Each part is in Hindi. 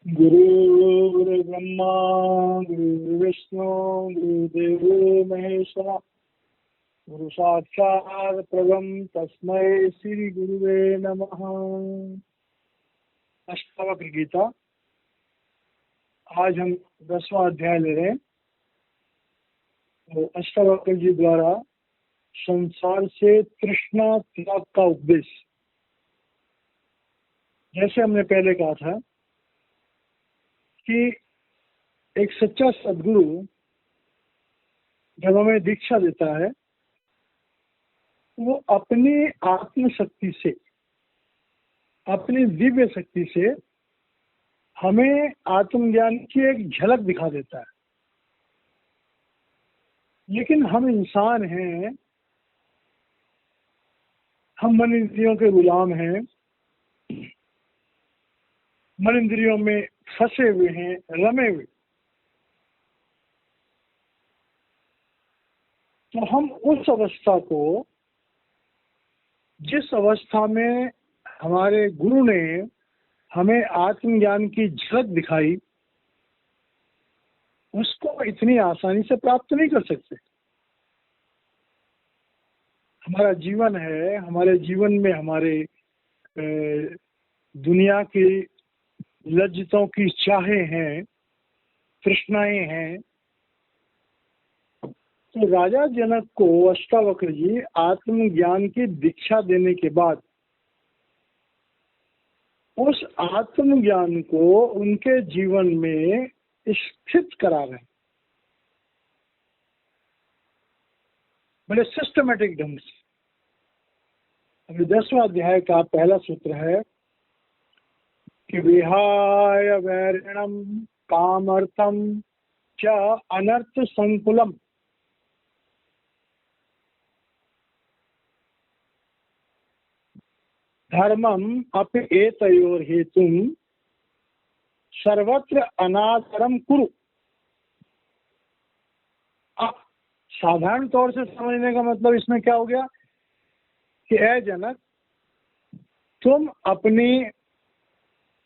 गुरुर्ब्रह्मा गुरुर्विष्णु गुरुदेवो महेश्वरा गुरु साक्षात् परम तस्मै श्री गुरुवे नमः। अष्टावक्र गीता, आज हम 10वां अध्याय ले रहे हैं। तो अष्टावक्र जी द्वारा संसार से तृष्णा त्याग का उपदेश। जैसे हमने पहले कहा था कि एक सच्चा सद्गुरु जब हमें दीक्षा देता है, वो अपनी आत्म शक्ति से, अपनी दिव्य शक्ति से हमें आत्मज्ञान की एक झलक दिखा देता है। लेकिन हम इंसान हैं, हम मन इंद्रियों के गुलाम हैं, मन इंद्रियों में फंसे हुए हैं, रमे हुए। तो हम उस अवस्था को, जिस अवस्था में हमारे गुरु ने हमें आत्मज्ञान की झलक दिखाई, उसको इतनी आसानी से प्राप्त नहीं कर सकते। हमारा जीवन है, हमारे जीवन में हमारे दुनिया की लज्जतों की चाहें हैं, तृष्णाएं हैं। तो राजा जनक को अष्टावक्र जी आत्मज्ञान की दीक्षा देने के बाद उस आत्मज्ञान को उनके जीवन में स्थित करा रहे हैं, बड़े सिस्टमेटिक ढंग से। अभी 10वां अध्याय का पहला सूत्र है कि विहाय वैरिणम कामर्थम च अनर्थ संकुलम धर्मम अपि एतयोर हेतुम सर्वत्र अनादरम कुरु। अब साधारण तौर से समझने का मतलब इसमें क्या हो गया कि ऐ जनक, तुम अपनी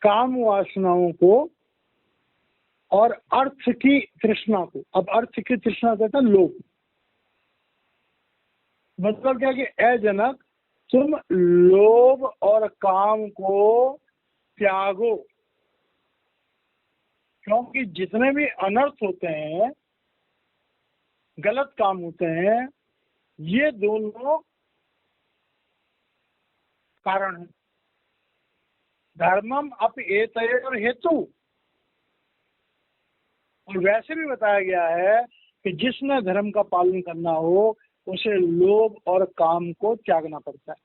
काम वासनाओं को और अर्थ की तृष्णा को, अब अर्थ की तृष्णा कहता लोभ, मतलब क्या कि ऐ जनक, तुम लोभ और काम को त्यागो, क्योंकि जितने भी अनर्थ होते हैं, गलत काम होते हैं, ये दोनों कारण है। धर्मम अपि एतयोर हेतु, और वैसे भी बताया गया है कि जिसने धर्म का पालन करना हो उसे लोभ और काम को त्यागना पड़ता है।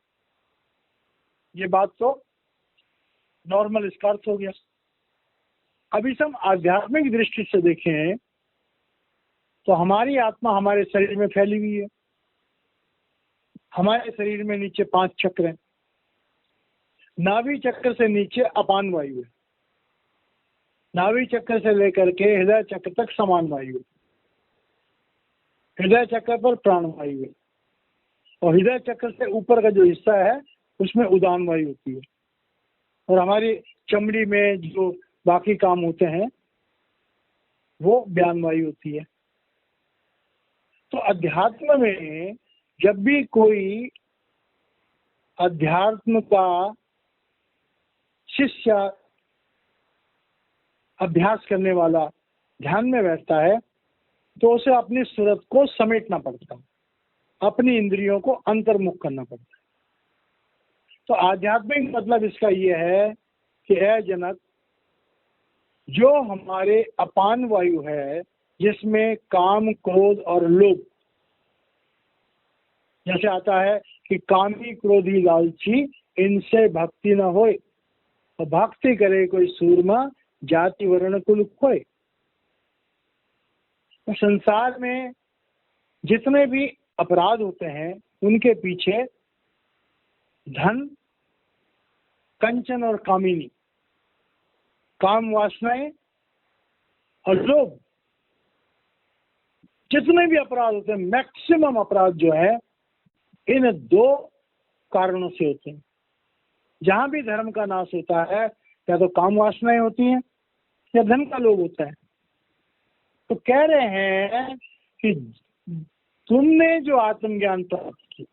ये बात तो नॉर्मल इसका अर्थ हो गया। अभी हम आध्यात्मिक दृष्टि से देखें तो हमारी आत्मा हमारे शरीर में फैली हुई है। हमारे शरीर में नीचे 5 चक्र हैं। नाभि चक्र से नीचे अपान वायु है, नाभि चक्र से लेकर के हृदय चक्र तक समान वायु है, हृदय चक्र पर प्राण वायु है, और हृदय चक्र से ऊपर का जो हिस्सा है उसमें उदान वायु होती है, और हमारी चमड़ी में जो बाकी काम होते हैं वो व्यान वायु होती है। तो अध्यात्म में जब भी कोई अध्यात्म का शिष्य, अभ्यास करने वाला ध्यान में बैठता है तो उसे अपनी सूरत को समेटना पड़ता है, अपनी इंद्रियों को अंतर्मुख करना पड़ता है। तो आध्यात्मिक मतलब इसका ये है कि है जनक, जो हमारे अपान वायु है, जिसमें काम, क्रोध और लोभ, जैसे आता है कि कामी, क्रोधी, लालची, इनसे भक्ति न होए, और भक्ति करे कोई सूरमा, जाति वर्ण कुल खोए। तो संसार में जितने भी अपराध होते हैं उनके पीछे धन, कंचन और कामिनी, काम वासनाएं और लोभ, जितने भी अपराध होते हैं, मैक्सिमम अपराध जो है इन 2 कारणों से होते हैं। जहां भी धर्म का नाश होता है, या तो काम वासनाएं होती हैं या धन का लोभ होता है। तो कह रहे हैं कि तुमने जो आत्मज्ञान प्राप्त किया,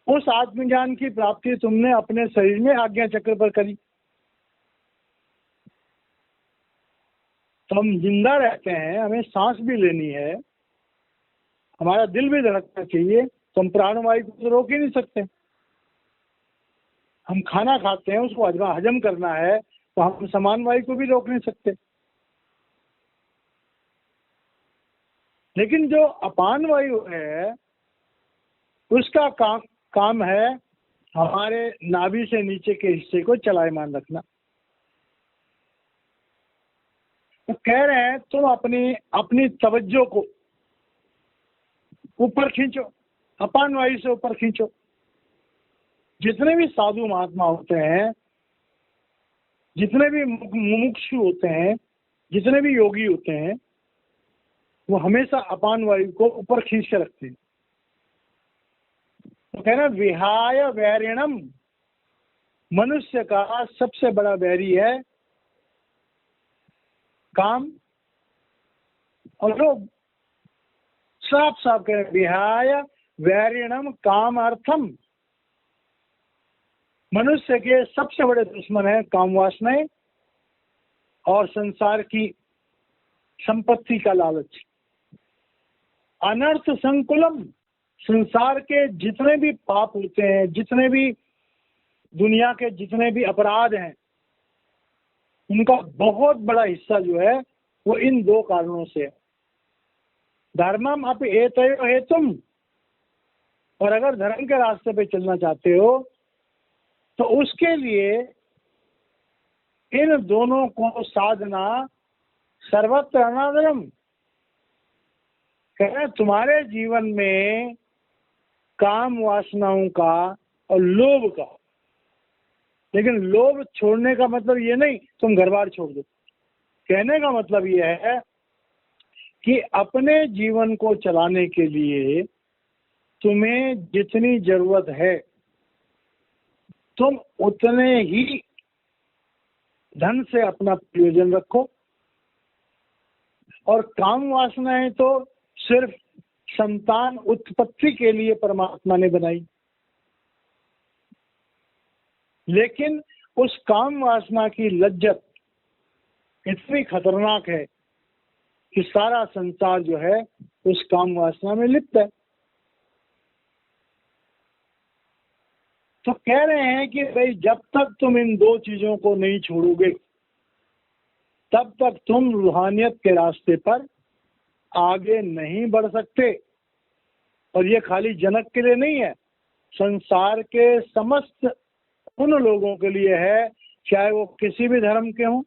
उस आत्मज्ञान की प्राप्ति तुमने अपने शरीर में आज्ञा चक्र पर करी। तो हम जिंदा रहते हैं, हमें सांस भी लेनी है, हमारा दिल भी धड़कना चाहिए, तो हम प्राणवायु को तो रोक ही नहीं सकते। हम खाना खाते हैं, उसको हजम करना है, तो हम समान वायु को भी रोक नहीं सकते। लेकिन जो अपान वायु है, उसका काम है हमारे नाभि से नीचे के हिस्से को चलायमान रखना। तो कह रहे हैं तुम अपनी तवज्जो को ऊपर खींचो, अपान वायु से ऊपर खींचो। जितने भी साधु महात्मा होते हैं, जितने भी मुमुक्षु होते हैं, जितने भी योगी होते हैं, वो हमेशा अपान वायु को ऊपर खींच के रखते हैं। तो कहना विहाय वैरिणम, मनुष्य का सबसे बड़ा वैरी है काम और लोभ। साफ साफ कह रहे विहाय वैरिणम काम अर्थम, मनुष्य के सबसे बड़े दुश्मन है काम वासनाएं और संसार की संपत्ति का लालच। अनर्थ संकुलम, संसार के जितने भी पाप होते हैं, जितने भी दुनिया के जितने भी अपराध हैं, उनका बहुत बड़ा हिस्सा जो है वो इन दो कारणों से है। धर्मम अप एतयो हेतुम, और अगर धर्म के रास्ते पे चलना चाहते हो तो उसके लिए इन दोनों को साधना सर्वत्र अनादरम। कह तुम्हारे जीवन में काम वासनाओं का और लोभ का, लेकिन लोभ छोड़ने का मतलब ये नहीं तुम घर बार छोड़ दो। कहने का मतलब ये है कि अपने जीवन को चलाने के लिए तुम्हें जितनी जरूरत है तुम उतने ही धन से अपना प्रयोजन रखो, और काम वासनाएं तो सिर्फ संतान उत्पत्ति के लिए परमात्मा ने बनाई। लेकिन उस काम वासना की लज्जत इतनी खतरनाक है कि सारा संसार जो है उस काम वासना में लिप्त है। तो कह रहे हैं कि भाई जब तक तुम इन दो चीजों को नहीं छोड़ोगे तब तक तुम रूहानियत के रास्ते पर आगे नहीं बढ़ सकते। और ये खाली जनक के लिए नहीं है, संसार के समस्त उन लोगों के लिए है, चाहे वो किसी भी धर्म के हों,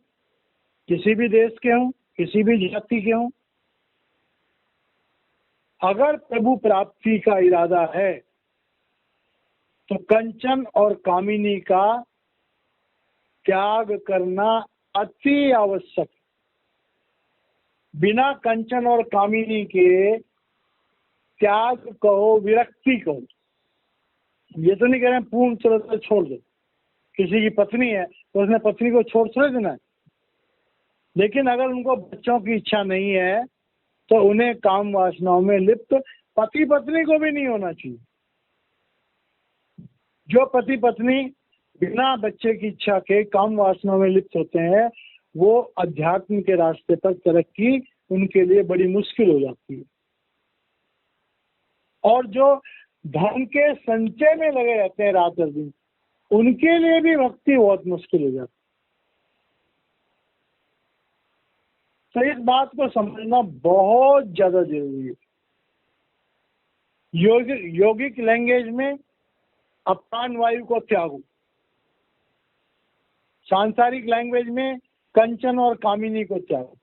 किसी भी देश के हों, किसी भी जाति के हों। अगर प्रभु प्राप्ति का इरादा है तो कंचन और कामिनी का त्याग करना अति आवश्यक। बिना कंचन और कामिनी के त्याग कहो, विरक्ति कहो, ये तो नहीं कह रहे पूर्ण तरह से छोड़ दो। किसी की पत्नी है तो उसने पत्नी को छोड़ देना है, लेकिन अगर उनको बच्चों की इच्छा नहीं है तो उन्हें काम वासनाओं में लिप्त पति पत्नी को भी नहीं होना चाहिए। जो पति पत्नी बिना बच्चे की इच्छा के काम वासनाओं में लिप्त होते हैं, वो अध्यात्म के रास्ते पर तरक्की उनके लिए बड़ी मुश्किल हो जाती है। और जो धन के संचय में लगे रहते हैं रात और दिन, उनके लिए भी भक्ति बहुत मुश्किल हो जाती है। तो इस बात को समझना बहुत ज्यादा जरूरी है। योगिक लैंग्वेज में अपान वायु को त्यागो, सांसारिक लैंग्वेज में कंचन और कामिनी को त्यागो।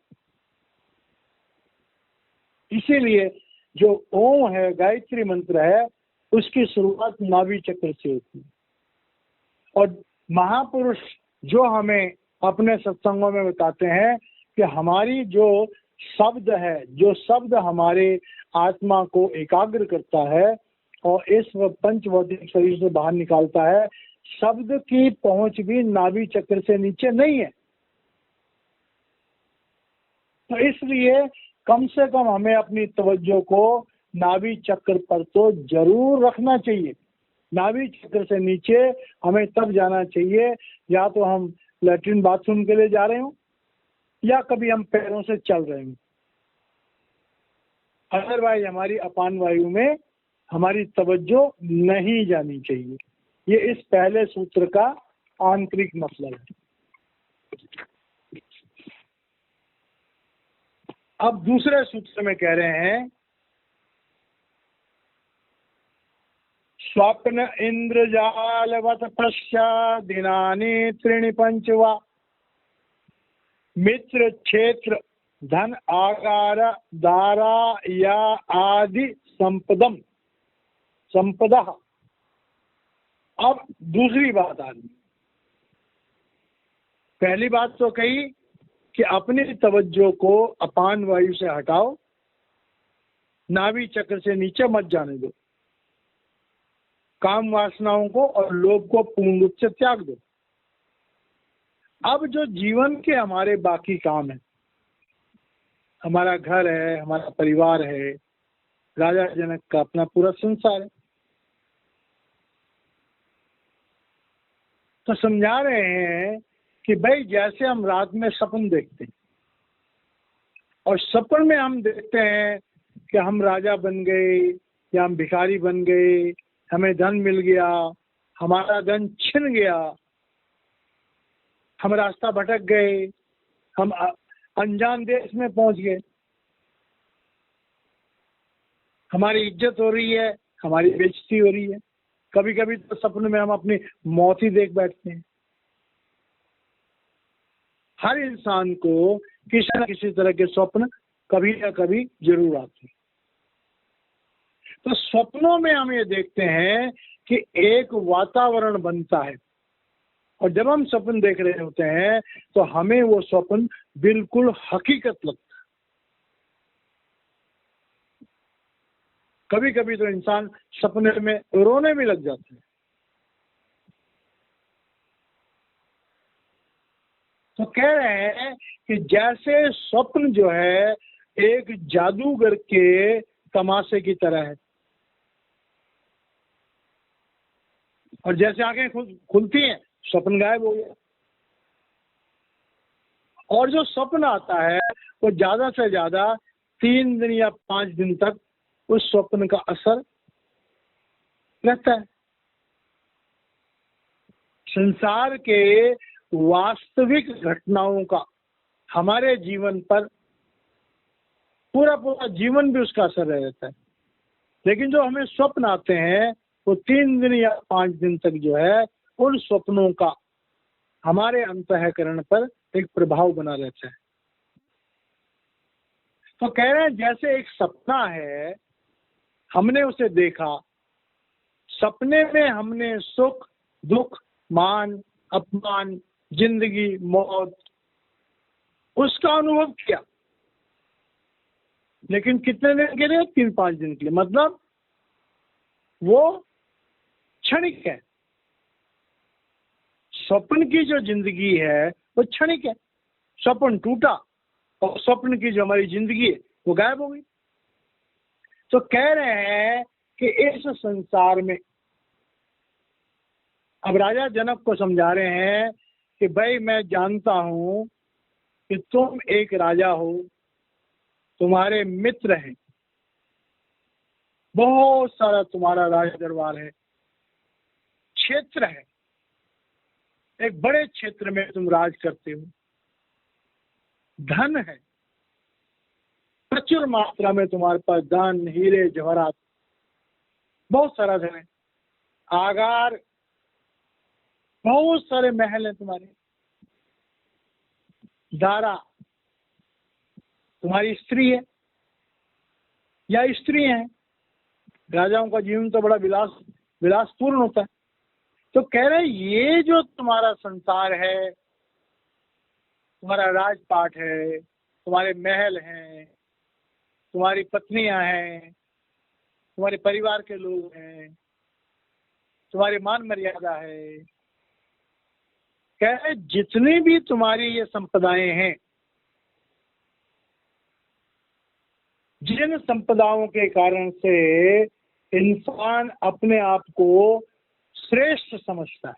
इसीलिए जो ओम है, गायत्री मंत्र है, उसकी शुरुआत नाभि चक्र से होती है। और महापुरुष जो हमें अपने सत्संगों में बताते हैं कि हमारी जो शब्द है, जो शब्द हमारे आत्मा को एकाग्र करता है और इस पंच भौतिक शरीर से बाहर निकालता है, शब्द की पहुंच भी नाभि चक्र से नीचे नहीं है। तो इसलिए कम से कम हमें अपनी तवज्जो को नाभि चक्र पर तो जरूर रखना चाहिए। नाभि चक्र से नीचे हमें तब जाना चाहिए या तो हम लैट्रिन बाथरूम के लिए जा रहे हो या कभी हम पैरों से चल रहे हो। अदरवाइज हमारी अपान वायु में हमारी तवज्जो नहीं जानी चाहिए। ये इस पहले सूत्र का आंतरिक मतलब है। अब दूसरे सूत्र में कह रहे हैं स्वप्न इंद्रजालवत पश्चात् दिनानि त्रीणि पंच वा मित्र क्षेत्र धन आकार दारा या आदि संपदा। अब दूसरी बात आ रही। पहली बात तो कही कि अपनी तवज्जो को अपान वायु से हटाओ, नाभि चक्र से नीचे मत जाने दो, काम वासनाओं को और लोभ को पूर्ण रूप से त्याग दो। अब जो जीवन के हमारे बाकी काम है, हमारा घर है, हमारा परिवार है, राजा जनक का अपना पूरा संसार है, तो समझा रहे हैं कि भाई जैसे हम रात में सपन देखते हैं और सपन में हम देखते हैं कि हम राजा बन गए या हम भिखारी बन गए, हमें धन मिल गया, हमारा धन छिन गया, हम रास्ता भटक गए, हम अनजान देश में पहुंच गए, हमारी इज्जत हो रही है, हमारी बेइज्जती हो रही है। कभी कभी तो सपने में हम अपनी मौत ही देख बैठते हैं। हर इंसान को किसी न किसी तरह के स्वप्न कभी ना कभी जरूर आते हैं। तो स्वप्नों में हम ये देखते हैं कि एक वातावरण बनता है और जब हम स्वप्न देख रहे होते हैं तो हमें वो स्वप्न बिल्कुल हकीकत लगता है। कभी कभी तो इंसान सपने में रोने भी लग जाता है। तो कह रहे हैं कि जैसे स्वप्न जो है एक जादूगर के तमाशे की तरह है, और जैसे आंखें खुलती हैं स्वप्न गायब हो गया। और जो स्वप्न आता है वो ज्यादा से ज्यादा 3 दिन या 5 दिन तक उस स्वप्न का असर रहता है। संसार के वास्तविक घटनाओं का हमारे जीवन पर पूरा पूरा जीवन भी उसका असर रहता है, लेकिन जो हमें स्वप्न आते हैं वो 3 दिन या 5 दिन तक जो है उन स्वप्नों का हमारे अंतःकरण पर एक प्रभाव बना रहता है। तो कह रहे हैं जैसे एक सपना है, हमने उसे देखा, सपने में हमने सुख दुख मान अपमान जिंदगी मौत उसका अनुभव किया, लेकिन कितने दिन के लिए? 3-5 दिन के लिए। मतलब वो क्षणिक है। स्वप्न की जो जिंदगी है वो क्षणिक है। स्वप्न टूटा और स्वप्न की जो हमारी जिंदगी है वो गायब हो गई। तो कह रहे हैं कि इस संसार में, अब राजा जनक को समझा रहे हैं कि भाई मैं जानता हूं कि तुम एक राजा हो, तुम्हारे मित्र हैं, बहुत सारा तुम्हारा राज दरबार है, क्षेत्र है, एक बड़े क्षेत्र में तुम राज करते हो, धन है, प्रचुर मात्रा में तुम्हारे पास धन हीरे जवाहरात बहुत सारा धन है, आगार बहुत सारे महल हैं तुम्हारे, दारा तुम्हारी स्त्री है या स्त्री है। राजाओं का जीवन तो बड़ा विलासपूर्ण होता है। तो कह रहे ये जो तुम्हारा संसार है, तुम्हारा राजपाट है, तुम्हारे महल हैं, तुम्हारी पत्नियां हैं, तुम्हारे परिवार के लोग हैं, तुम्हारी मान मर्यादा है, कह रहे जितनी भी तुम्हारी ये संपदाएं हैं जिन संपदाओं के कारण से इंसान अपने आप को श्रेष्ठ समझता है।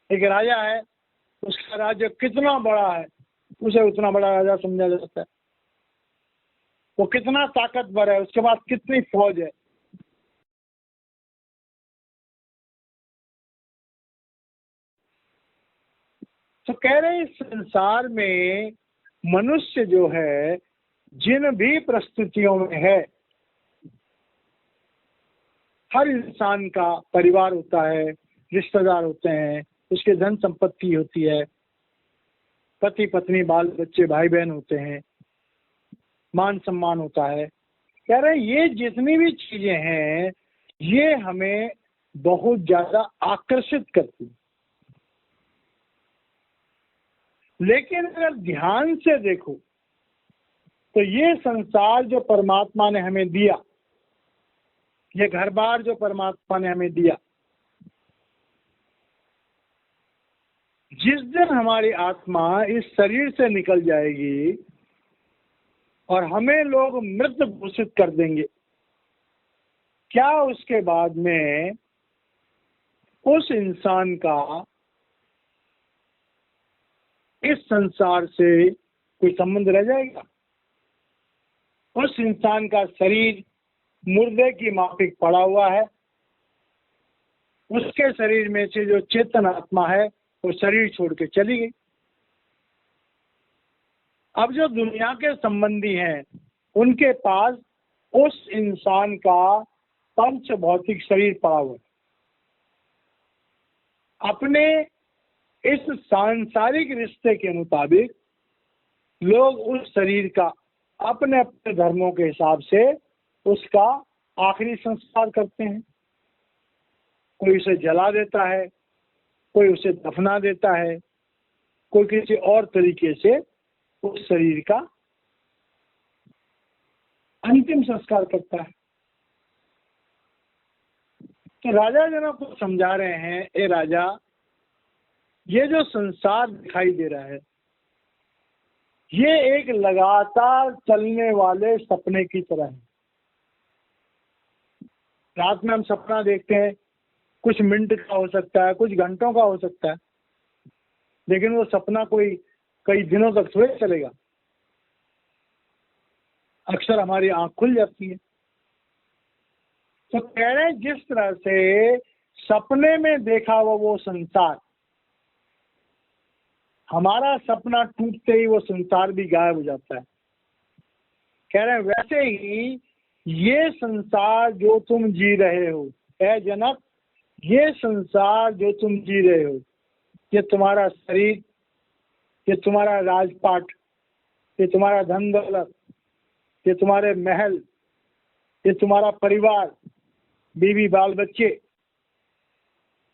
एक राजा है, उसका राज्य कितना बड़ा है, उसे उतना बड़ा राजा समझा जाता है। वो कितना ताकतवर है, उसके पास कितनी फौज है। तो कह रहे इस संसार में मनुष्य जो है जिन भी परिस्थितियों में है, हर इंसान का परिवार होता है, रिश्तेदार होते हैं, उसके धन संपत्ति होती है, पति पत्नी बाल बच्चे भाई बहन होते हैं, मान सम्मान होता है। कह रहे ये जितनी भी चीजें हैं ये हमें बहुत ज्यादा आकर्षित करती हैं। लेकिन अगर ध्यान से देखो तो ये संसार जो परमात्मा ने हमें दिया, ये घर बार जो परमात्मा ने हमें दिया, जिस दिन हमारी आत्मा इस शरीर से निकल जाएगी और हमें लोग मृत घोषित कर देंगे, क्या उसके बाद में उस इंसान का इस संसार से कोई संबंध रह जाएगा? उस इंसान का शरीर मुर्दे की माफिक पड़ा हुआ है, उसके शरीर में से जो चेतन आत्मा है वो शरीर छोड़ के चली गई। अब जो दुनिया के संबंधी हैं उनके पास उस इंसान का पंच भौतिक शरीर पड़ा हुआ है। अपने इस सांसारिक रिश्ते के मुताबिक लोग उस शरीर का अपने अपने धर्मों के हिसाब से उसका आखिरी संस्कार करते हैं। कोई उसे जला देता है, कोई उसे दफना देता है, कोई किसी और तरीके से उस शरीर का अंतिम संस्कार करता है। तो राजा जनक को समझा रहे हैं, ए राजा, ये जो संसार दिखाई दे रहा है ये एक लगातार चलने वाले सपने की तरह है। रात में हम सपना देखते हैं, कुछ मिनट का हो सकता है, कुछ घंटों का हो सकता है, लेकिन वो सपना कोई कई दिनों तक थोड़े चलेगा। अक्सर हमारी आंख खुल जाती है। तो कह रहे हैं जिस तरह से सपने में देखा हुआ वो संसार, हमारा सपना टूटते ही वो संसार भी गायब हो जाता है। कह रहे हैं वैसे ही ये संसार जो तुम जी रहे हो, ऐ जनक, ये संसार जो तुम जी रहे हो, ये तुम्हारा शरीर, ये तुम्हारा राजपाट, ये तुम्हारा धन दौलत, ये तुम्हारे महल, ये तुम्हारा परिवार, बीवी बाल बच्चे,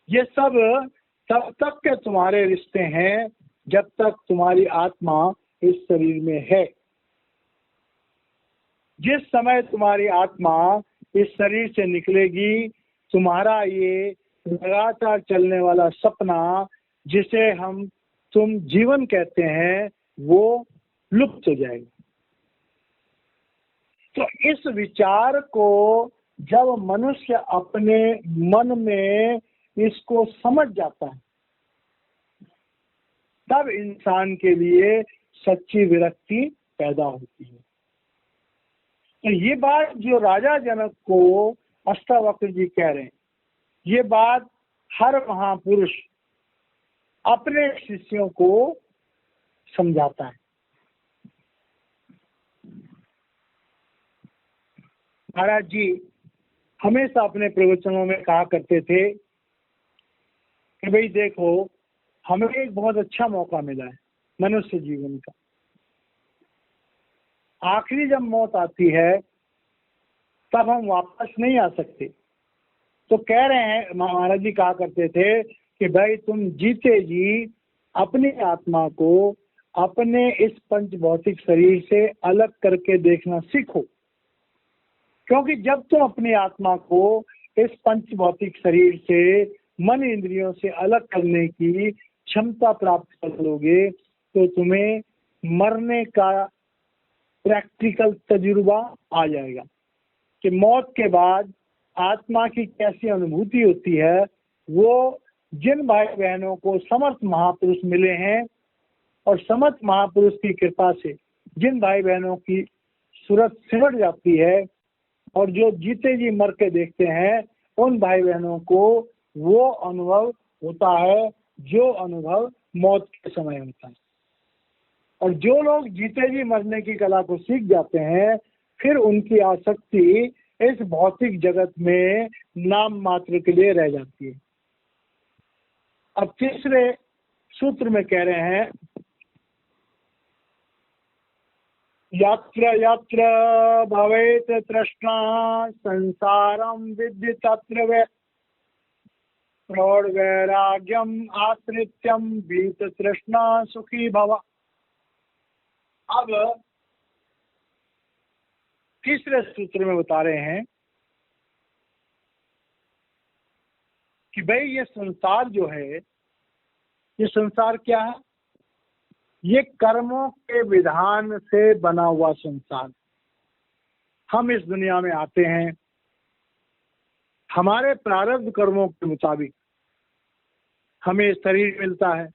ये सब तब तक के तुम्हारे रिश्ते हैं जब तक तुम्हारी आत्मा इस शरीर में है। जिस समय तुम्हारी आत्मा इस शरीर से निकलेगी, तुम्हारा ये लगातार चलने वाला सपना जिसे तुम जीवन कहते हैं वो लुप्त हो जाएगा। तो इस विचार को जब मनुष्य अपने मन में इसको समझ जाता है तब इंसान के लिए सच्ची विरक्ति पैदा होती है। तो ये बात जो राजा जनक को अष्टावक्र जी कह रहे हैं, ये बात हर महापुरुष अपने शिष्यों को समझाता है। महाराज जी हमेशा अपने प्रवचनों में कहा करते थे कि भाई देखो, हमें एक बहुत अच्छा मौका मिला है मनुष्य जीवन का। आखिरी जब मौत आती है तब हम वापस नहीं आ सकते। तो कह रहे हैं, महाराज जी कहा करते थे कि भाई तुम जीते जी अपनी आत्मा को अपने इस पंच भौतिक शरीर से अलग करके देखना सीखो, क्योंकि जब तुम अपनी आत्मा को इस पंच भौतिक शरीर से मन इंद्रियों से अलग करने की क्षमता प्राप्त कर लोगे तो तुम्हें मरने का प्रैक्टिकल तजुर्बा आ जाएगा कि मौत के बाद आत्मा की कैसी अनुभूति होती है। वो जिन भाई बहनों को समर्थ महापुरुष मिले हैं और समर्थ महापुरुष की कृपा से जिन भाई बहनों की सूरत सिमट जाती है और जो जीते जी मर के देखते हैं, उन भाई बहनों को वो अनुभव होता है जो अनुभव मौत के समय होता है। और जो लोग जीते जी मरने की कला को सीख जाते हैं, फिर उनकी आसक्ति इस भौतिक जगत में नाम मात्र के लिए रह जाती है। अब तीसरे सूत्र में कह रहे हैं, यत्र यत्र भवेत तृष्णा संसारम विद्धि तत्र वै प्रौढ़ वैराग्यम आश्रित्यम भीत तृष्णा सुखी भव। अब तीसरे सूत्र में बता रहे हैं कि भाई ये संसार जो है, ये संसार क्या है? ये कर्मों के विधान से बना हुआ संसार। हम इस दुनिया में आते हैं, हमारे प्रारब्ध कर्मों के मुताबिक हमें शरीर मिलता है,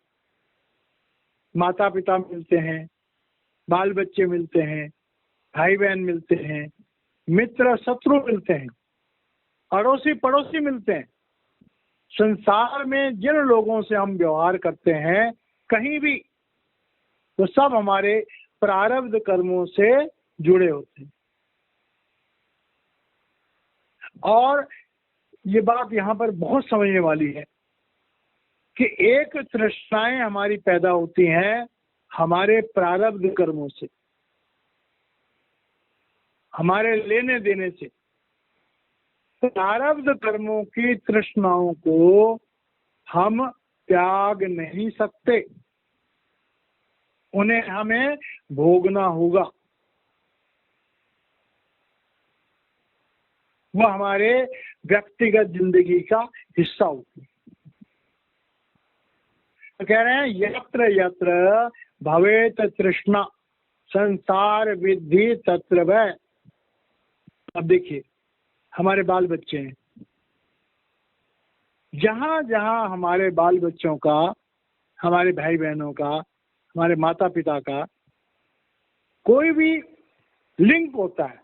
माता पिता मिलते हैं, बाल बच्चे मिलते हैं, भाई बहन मिलते हैं, मित्र शत्रु मिलते हैं, अड़ोसी पड़ोसी मिलते हैं। संसार में जिन लोगों से हम व्यवहार करते हैं कहीं भी, वो सब हमारे प्रारब्ध कर्मों से जुड़े होते हैं। और ये बात यहाँ पर बहुत समझने वाली है कि एक तृष्णाएं हमारी पैदा होती हैं हमारे प्रारब्ध कर्मों से, हमारे लेने देने से। प्रारब्ध कर्मों की तृष्णाओं को हम त्याग नहीं सकते, उन्हें हमें भोगना होगा। वो हमारे व्यक्तिगत जिंदगी का हिस्सा होती है। तो कह रहे हैं यत्र यत्र भवेत तृष्णा संसार विद्धि तत्र वै। अब देखिए, हमारे बाल बच्चे हैं, जहां जहां हमारे बाल बच्चों का, हमारे भाई बहनों का, हमारे माता पिता का कोई भी लिंक होता है,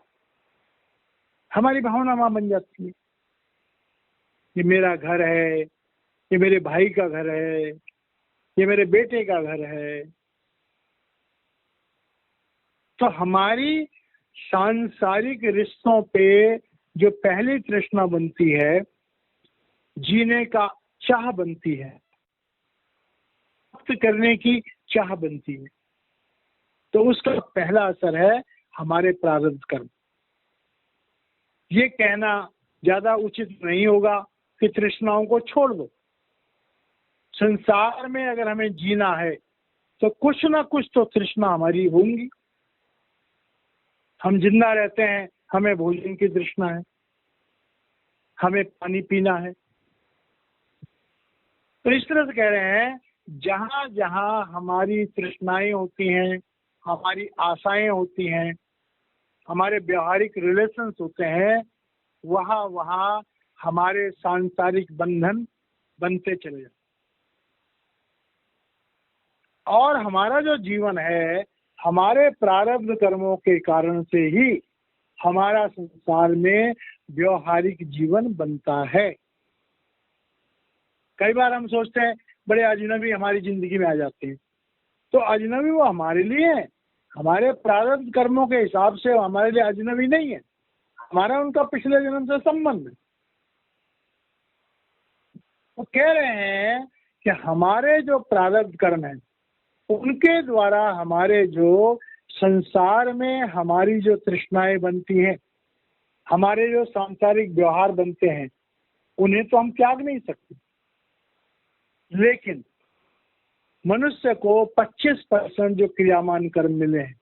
हमारी भावना वहां बन जाती है। ये मेरा घर है, ये मेरे भाई का घर है, ये मेरे बेटे का घर है। तो हमारी सांसारिक रिश्तों पे जो पहली तृष्णा बनती है, जीने का चाह बनती है, प्राप्त करने की चाह बनती है, तो उसका पहला असर है हमारे प्रारब्ध कर्म। ये कहना ज्यादा उचित नहीं होगा कि तृष्णाओं को छोड़ दो। संसार में अगर हमें जीना है तो कुछ ना कुछ तो तृष्णा हमारी होंगी। हम जिंदा रहते हैं, हमें भोजन की तृष्णा है, हमें पानी पीना है। तो इस तरह से कह रहे हैं, जहां जहां हमारी तृष्णाएं होती हैं, हमारी आशाएं होती हैं, हमारे व्यवहारिक रिलेशंस होते हैं, वहां वहां हमारे सांसारिक बंधन बनते चले जाते। और हमारा जो जीवन है, हमारे प्रारब्ध कर्मों के कारण से ही हमारा संसार में व्यवहारिक जीवन बनता है। कई बार हम सोचते हैं बड़े अजनबी हमारी जिंदगी में आ जाते हैं, तो अजनबी वो हमारे लिए है, हमारे प्रारब्ध कर्मों के हिसाब से वो हमारे लिए अजनबी नहीं है, हमारा उनका पिछले जन्म से संबंध है। वो कह रहे हैं कि हमारे जो प्रारब्ध कर्म हैं, उनके द्वारा हमारे जो संसार में हमारी जो तृष्णाएं बनती हैं, हमारे जो सांसारिक व्यवहार बनते हैं, उन्हें तो हम त्याग नहीं सकते। लेकिन मनुष्य को 25% जो क्रियामान कर्म मिले हैं,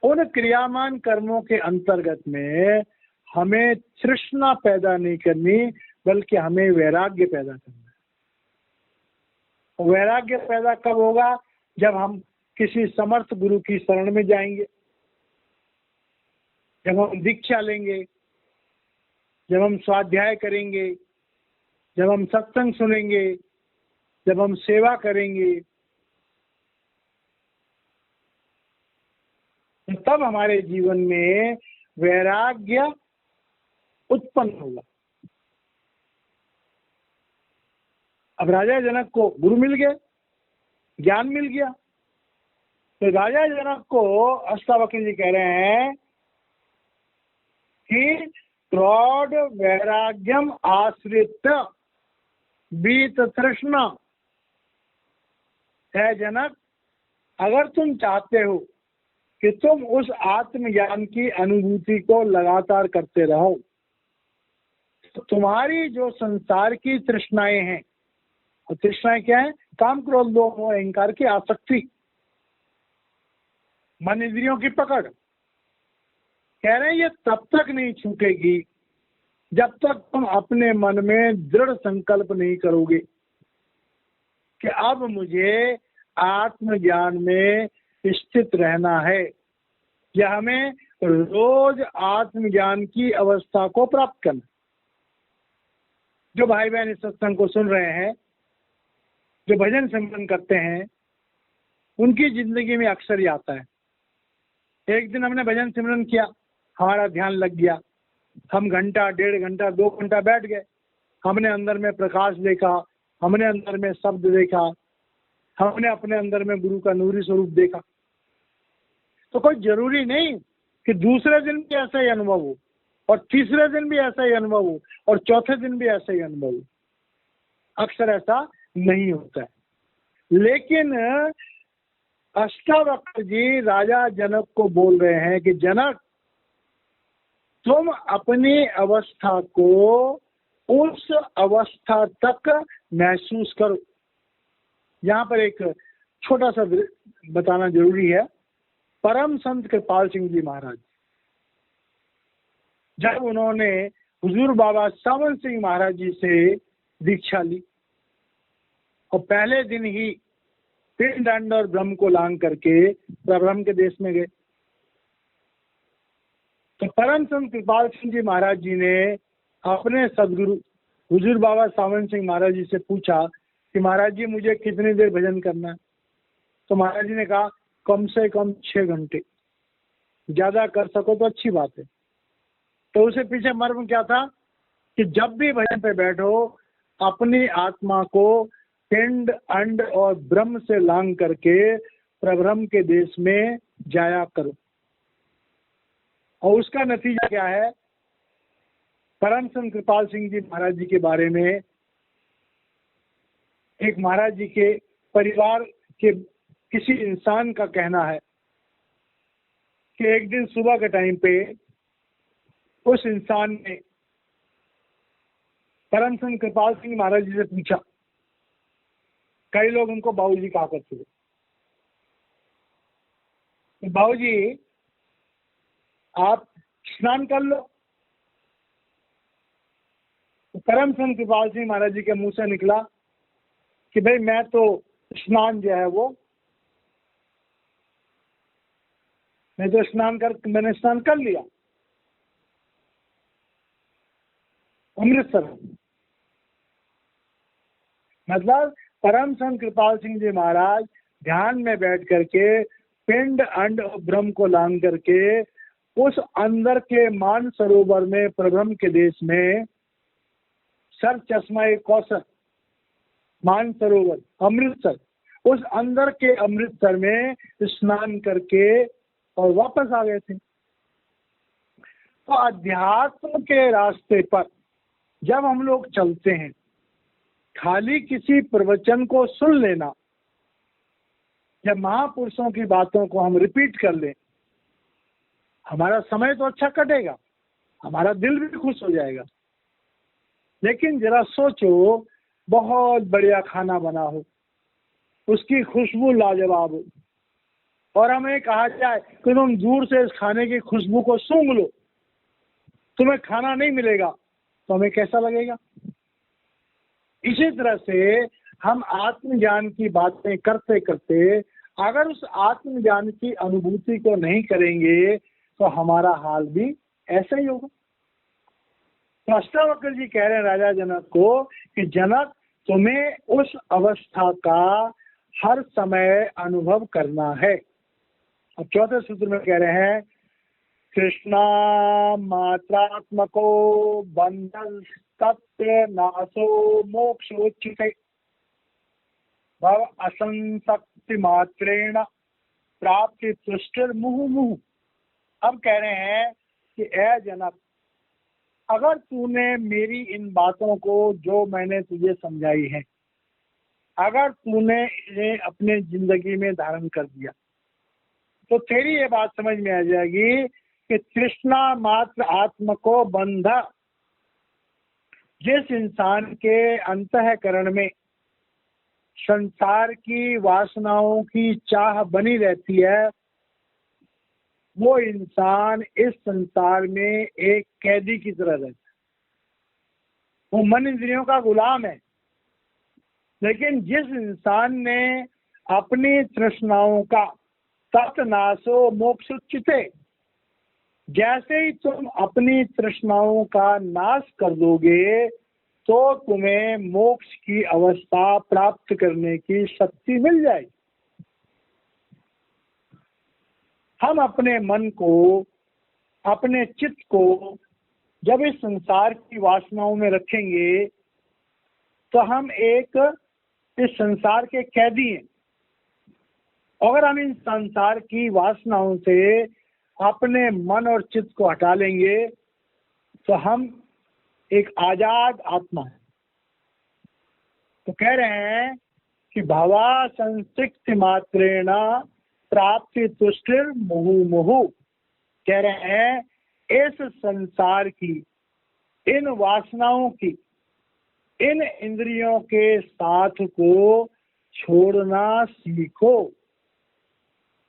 उन क्रियामान कर्मों के अंतर्गत में हमें तृष्णा पैदा नहीं करनी, बल्कि हमें वैराग्य पैदा करना है। वैराग्य पैदा कब होगा? जब हम किसी समर्थ गुरु की शरण में जाएंगे, जब हम दीक्षा लेंगे, जब हम स्वाध्याय करेंगे, जब हम सत्संग सुनेंगे, जब हम सेवा करेंगे, तो तब हमारे जीवन में वैराग्य उत्पन्न होगा। अब राजा जनक को गुरु मिल गया, ज्ञान मिल गया, तो राजा जनक को अष्टावक्र जी कह रहे हैं कि प्रौढ़ वैराग्यम आश्रित बीत तृष्णा। है जनक, अगर तुम चाहते हो कि तुम उस आत्मज्ञान की अनुभूति को लगातार करते रहो, तो तुम्हारी जो संसार की तृष्णाएं हैं, और तृष्णाएं क्या है? काम, क्रोध, लोभ, मोह, अहंकार की आसक्ति, मन इंद्रियों की पकड़, कह रहे हैं ये तब तक नहीं छूटेगी जब तक तुम अपने मन में दृढ़ संकल्प नहीं करोगे कि अब मुझे आत्मज्ञान में स्थित रहना है, या हमें रोज आत्मज्ञान की अवस्था को प्राप्त करना। जो भाई बहन इस सत्संग को सुन रहे हैं, जो भजन सिमरन करते हैं, उनकी जिंदगी में अक्सर ही आता है, एक दिन हमने भजन सिमरन किया, हमारा ध्यान लग गया, हम घंटा, 1.5 घंटा, 2 घंटा बैठ गए, हमने अंदर में प्रकाश देखा, हमने अंदर में शब्द देखा, हमने अपने अंदर में गुरु का नूरी स्वरूप देखा। तो कोई जरूरी नहीं कि दूसरे दिन भी ऐसा ही अनुभव हो, और तीसरे दिन भी ऐसा ही अनुभव हो, और चौथे दिन भी ऐसा ही अनुभव हो। अक्सर ऐसा नहीं होता है। लेकिन अष्टावक्र जी राजा जनक को बोल रहे हैं कि जनक, तुम अपनी अवस्था को उस अवस्था तक महसूस करो। यहाँ पर एक छोटा सा बताना जरूरी है। परम संत कृपाल सिंह जी महाराज, जब उन्होंने हुजूर बाबा सावन सिंह महाराज जी से दीक्षा ली और पहले दिन ही पिंड, दंड और ब्रह्म को लांग करके प्रब्रह्म के देश में गए, तो परम संत कृपाल सिंह जी महाराज जी ने अपने सदगुरु हुजूर बाबा सावन सिंह महाराज जी से पूछा कि महाराज जी मुझे कितनी देर भजन करना है? तो महाराज जी ने कहा कम से कम 6 घंटे, ज्यादा कर सको तो अच्छी बात है। तो उसे पीछे मर्म क्या था कि जब भी भजन पे बैठो अपनी आत्मा को पिंड, अंड और ब्रह्म से लांग करके प्रब्रह्म के देश में जाया करो। और उसका नतीजा क्या है? परम संत कृपाल सिंह जी महाराज जी के बारे में एक महाराज जी के परिवार के किसी इंसान का कहना है कि एक दिन सुबह के टाइम पे उस इंसान ने परम संत कृपाल सिंह महाराज जी से पूछा, कई लोग उनको बाबूजी कहा करते थे, तो बाबूजी आप स्नान कर लो। तो परम संत कृपाल सिंह महाराज जी के मुंह से निकला कि भाई मैं तो स्नान जो है वो मैंने स्नान कर लिया अमृतसर। मतलब परम संत कृपाल सिंह जी महाराज ध्यान में बैठ करके पिंड, अंड और ब्रह्म को लांग करके उस अंदर के मान सरोवर में प्रब्रह्म के देश में सर चश्मा कौसर मान सरोवर अमृतसर, उस अंदर के अमृतसर में स्नान करके और वापस आ गए थे। तो अध्यात्म के रास्ते पर जब हम लोग चलते हैं, खाली किसी प्रवचन को सुन लेना या महापुरुषों की बातों को हम रिपीट कर लें, हमारा समय तो अच्छा कटेगा, हमारा दिल भी खुश हो जाएगा। लेकिन जरा सोचो, बहुत बढ़िया खाना बना हो, उसकी खुशबू लाजवाब हो, और हमें कहा जाए कि तुम दूर से इस खाने की खुशबू को सूंघ लो, तुम्हें खाना नहीं मिलेगा, तो हमें कैसा लगेगा? इसी तरह से हम आत्मज्ञान की बातें करते करते अगर उस आत्मज्ञान की अनुभूति को नहीं करेंगे, तो हमारा हाल भी ऐसा ही होगा। तो अष्टावक्र जी कह रहे हैं राजा जनक को कि जनक, तुम्हें उस अवस्था का हर समय अनुभव करना है। अब चौथे सूत्र में कह रहे हैं, कृष्णा मात्रात्मको बंधन तत्व नासो मोक्षोच्चिते भव असंशक्ति मात्रेण प्राप्ति तुष्टिर मुहु मुहु। अब कह रहे हैं कि ए जनक, अगर तूने मेरी इन बातों को जो मैंने तुझे समझाई है, अगर तूने इन्हें अपने जिंदगी में धारण कर दिया, तो तेरी ये बात समझ में आ जाएगी कि तृष्णा मात्र आत्म को बंध, जिस इंसान के अंतःकरण में संसार की वासनाओं की चाह बनी रहती है, वो इंसान इस संसार में एक कैदी की तरह रहता है। वो मन इंद्रियों का गुलाम है। लेकिन जिस इंसान ने अपनी तृष्णाओं का तत्नाशो मोक्षुच्चिते, जैसे ही तुम अपनी तृष्णाओं का नाश कर दोगे तो तुम्हें मोक्ष की अवस्था प्राप्त करने की शक्ति मिल जाएगी। हम अपने मन को, अपने चित्त को जब इस संसार की वासनाओं में रखेंगे तो हम एक इस संसार के कैदी हैं। अगर हम इन संसार की वासनाओं से अपने मन और चित्त को हटा लेंगे तो हम एक आजाद आत्मा है। तो कह रहे हैं कि भावा संसिक्त मात्रेण प्राप्ति तुष्टिर मुहु मुहु। कह रहे हैं इस संसार की, इन वासनाओं की, इन इंद्रियों के साथ को छोड़ना सीखो।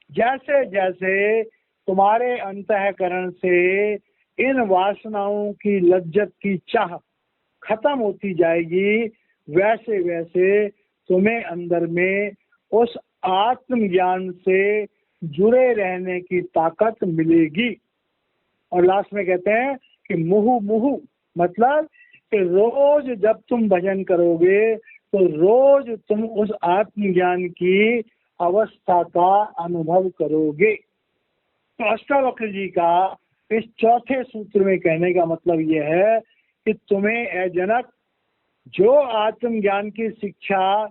जैसे जैसे तुम्हारे अंतःकरण से इन वासनाओं की लज्जत की चाह खत्म होती जाएगी, वैसे वैसे तुम्हें अंदर में उस आत्मज्ञान से जुड़े रहने की ताकत मिलेगी। और लास्ट में कहते हैं कि मुहु मुहु, मतलब कि रोज जब तुम भजन करोगे तो रोज तुम उस आत्मज्ञान की अवस्था का अनुभव करोगे। तो अष्टावक्र जी का इस चौथे सूत्र में कहने का मतलब यह है कि तुम्हें ए जनक, जो आत्मज्ञान की शिक्षा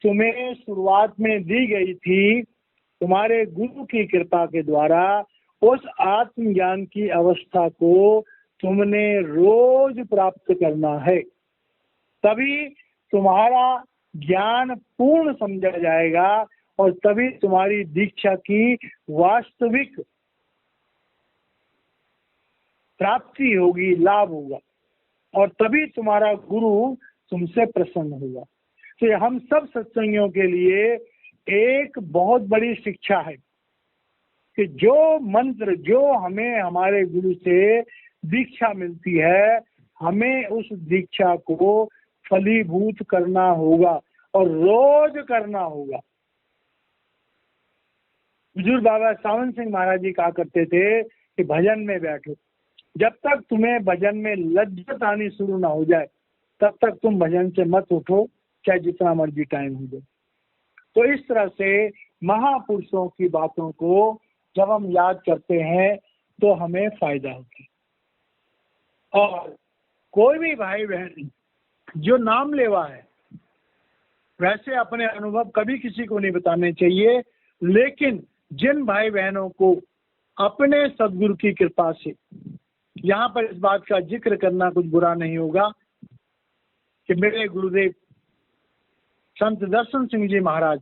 तुम्हें शुरुआत में दी गई थी तुम्हारे गुरु की कृपा के द्वारा, उस आत्मज्ञान की अवस्था को तुमने रोज प्राप्त करना है। तभी तुम्हारा ज्ञान पूर्ण समझा जाएगा और तभी तुम्हारी दीक्षा की वास्तविक प्राप्ति होगी, लाभ होगा, और तभी तुम्हारा गुरु तुमसे प्रसन्न होगा। तो ये हम सब सत्संगियों के लिए एक बहुत बड़ी शिक्षा है कि जो मंत्र, जो हमें हमारे गुरु से दीक्षा मिलती है, हमें उस दीक्षा को फलीभूत करना होगा और रोज करना होगा। बुजुर्ग बाबा सावन सिंह महाराज जी कहा करते थे कि भजन में बैठो, जब तक तुम्हें भजन में लज्जत आनी शुरू ना हो जाए तब तक तुम भजन से मत उठो, चाहे जितना मर्जी टाइम हो जाए। तो इस तरह से महापुरुषों की बातों को जब हम याद करते हैं तो हमें फायदा होता है। और कोई भी भाई बहन जो नाम लेवा है, वैसे अपने अनुभव कभी किसी को नहीं बताने चाहिए, लेकिन जिन भाई बहनों को अपने सदगुरु की कृपा से, यहाँ पर इस बात का जिक्र करना कुछ बुरा नहीं होगा कि मेरे गुरुदेव संत दर्शन सिंह जी महाराज,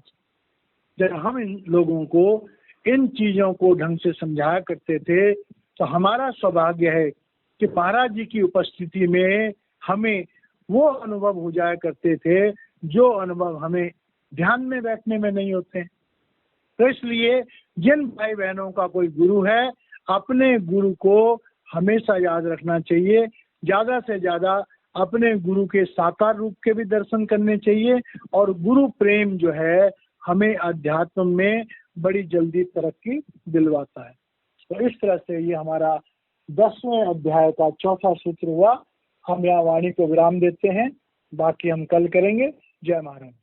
जब हम इन लोगों को इन चीजों को ढंग से समझाया करते थे तो हमारा सौभाग्य है कि महाराज जी की उपस्थिति में हमें वो अनुभव हो जाया करते थे जो अनुभव हमें ध्यान में बैठने में नहीं होते। तो इसलिए जिन भाई बहनों का कोई गुरु है, अपने गुरु को हमेशा याद रखना चाहिए। ज्यादा से ज्यादा अपने गुरु के साकार रूप के भी दर्शन करने चाहिए। और गुरु प्रेम जो है हमें अध्यात्म में बड़ी जल्दी तरक्की दिलवाता है। तो इस तरह से ये हमारा 10वें अध्याय का चौथा सूत्र हुआ। हम यहाँ वाणी को विराम देते हैं, बाकी हम कल करेंगे। जय महाराज।